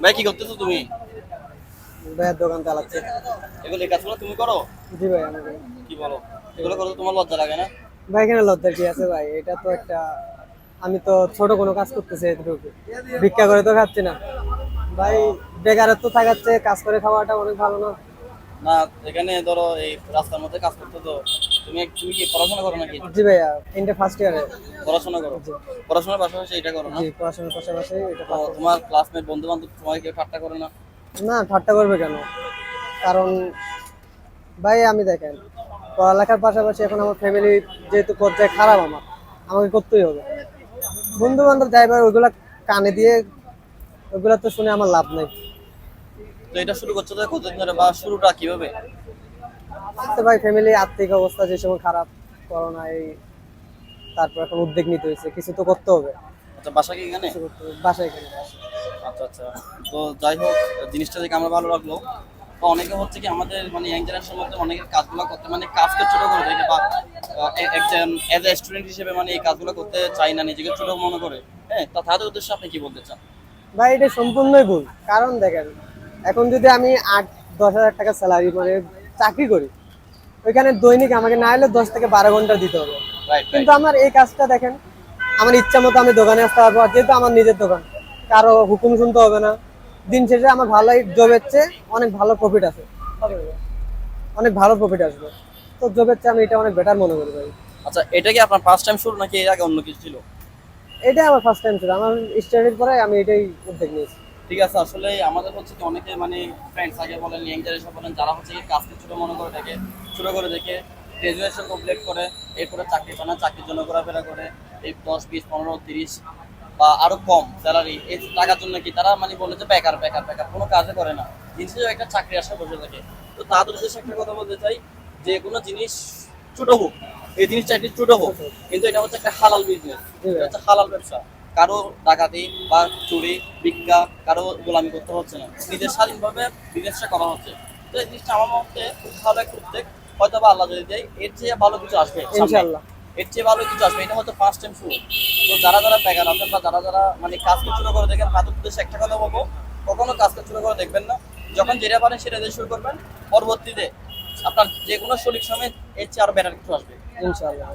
ভাই কি করতেছো তুমি? ভাইয়ের দোকান চালাচ্ছে। এগুলো এই কাজগুলো তুমি করো? জি ভাই, আমি করি। কি বলো? এগুলো করতে তোমার লজ্জা লাগে না? ভাই এখানে লজ্জার কি আছে ভাই? এটা তো একটা, আমি তো ছোট কোনো কাজ করতেছি এটুকু, ভিক্ষা করে তো খাচ্ছি না ভাই। বেকারত্ব থাকাচ্ছে, কাজ করে খাওয়াটা অনেক ভালো না? না, এখানে ধরো এই রাস্তার মধ্যে কাজ করতে তো তুমি কি পড়াশোনা করো নাকি? জি ভাইয়া, ইন্টার ফার্স্ট ইয়ারে। পড়াশোনা করো? জি। পড়াশোনার পাশাপাশি এটা করো না? জি, পড়াশোনার পাশাপাশি এটা তো ফার্স্ট। তোমার ক্লাসমেট বন্ধু বান্ধব তোমাকে কেউ ঠাট্টা করে না? না, ঠাট্টা করবে কেন? কারণ ভাই আমি দেখেন, পড়ালেখার পাশাপাশি এখন আমার ফ্যামিলি যেহেতু পর্যায়ে খারাপ, আমাকে করতেই হবে। বন্ধু বান্ধব যাইবার ওইগুলা কানে দিয়ে, ওইগুলা তো শুনে আমার লাভ নাই। তো এটা শুরু করছো তো কতদিন ধরে, বা শুরুটা কিভাবে? তো ভাই ফ্যামিলি আর্থিক অবস্থা যে সময় খারাপ, করোনা এই, তারপর এখন উদ্যোগ নিতে হয়েছে, কিছু তো করতে হবে। আচ্ছা, বাসা কি এখানে? কিছু করতে হবে, বাসায় এখানে। আচ্ছা আচ্ছা। তো যাই হোক, জিনিসটা দেখে আমরা ভালো লাগলো। তো অনেকে হচ্ছে কি আমাদের মানে ইয়াং জেনারেশনের মধ্যে অনেকের কাজগুলো করতে মানে কাজকে ছোট করে দেখে, বা একজন এজ এ স্টুডেন্ট হিসেবে মানে এই কাজগুলো করতে চাই না, নিজেকে ছোট মনে করে। হ্যাঁ, তা তাদের উদ্দেশ্যে আপনি কি বলতে চান? ভাই এটা সম্পূর্ণই ভুল। কারণ দেখেন, এখন যদি আমি 8-10 হাজার টাকা স্যালারি মানে চাকরি করি, ওইখানে দৈনিক আমাকে না হলে 10 থেকে 12 ঘন্টা দিতে হবে। রাইট কিন্তু রাইট। আমার এই কাজটা দেখেন, আমার ইচ্ছা মতো আমি দোকানে আসতে পারবো, আর যেহেতু আমার নিজের দোকান, কারো হুকুম শুনতে হবে না। দিন শেষে আমার ভালোই জবের চেয়ে অনেক ভালো প্রফিট আছে, অনেক ভালো প্রফিট আসবে। তো জবের চেয়ে আমি এটা অনেক বেটার মনে করি ভাই। আচ্ছা, এটা কি আপনার ফার্স্ট টাইম শুরু নাকি এর আগে অন্য কিছু ছিল? এটাই আমার ফার্স্ট টাইম ছিল, আমার স্টাডির পরে আমি এটাই উদ্যোগ নিয়েছি। ঠিক আছে, আসলে আমাদের হচ্ছে কি অনেকে মানে ফ্রেন্ডস আগে বলেন, ইয়াং জেনারেশন বলেন, যারা হচ্ছে কি কাজকে ছোট মনে করে দেখে, ছোট করে দেখে, গ্রাজুয়েশন কমপ্লিট করে এরপরে চাকরি পায় না, চাকরির জন্য ঘোরাফেরা করে, এই 10, 20, 15, 30 বা আরো কম স্যালারি এই টাকার জন্য কি তারা মানে বলে যে বেকার বেকার বেকার, কোনো কাজে করে না, জিনিসে একটা চাকরি আশায় বসে থাকে। তো তাদের উদ্দেশ্যে একটা কথা বলতে চাই, যে কোনো জিনিস ছোট হোক, এই জিনিসটা একটু ছোট হোক, কিন্তু এটা হচ্ছে একটা হালাল বিজনেস, জি এটা ভাই। হচ্ছে হালাল ব্যবসা। কারো ডাকাতি বা চুরি, ভিক্ষা, কারো গোলামি করতে হচ্ছে না, নিজের স্বাধীনভাবে বিজনেসটা করা হচ্ছে। তো এই জিনিসটা আমার মতে খুব ভালো একটা উদ্যোগ। হয়তো বা আল্লাহ যদি দেয়, এর চেয়ে ভালো কিছু আসবে সামনে, ইনশাল্লাহ। এর চেয়ে ভালো কিছু আসবে। এটা হয়তো ফার্স্ট টাইম শুরু। তো যারা যারা বেকার আছেন বা যারা যারা মানে কাজকে ছোট করে দেখেন, তাদের উদ্দেশ্যে একটা কথা বলবো, কখনো কাজকে ছোট করে দেখবেন না। যখন যেটা পারেন সেটা দিয়ে শুরু করবেন, পরবর্তীতে আপনার যে কোনো সঠিক সময় এর চেয়ে আরো বেটার কিছু আসবে। ইনশাল্লাহ।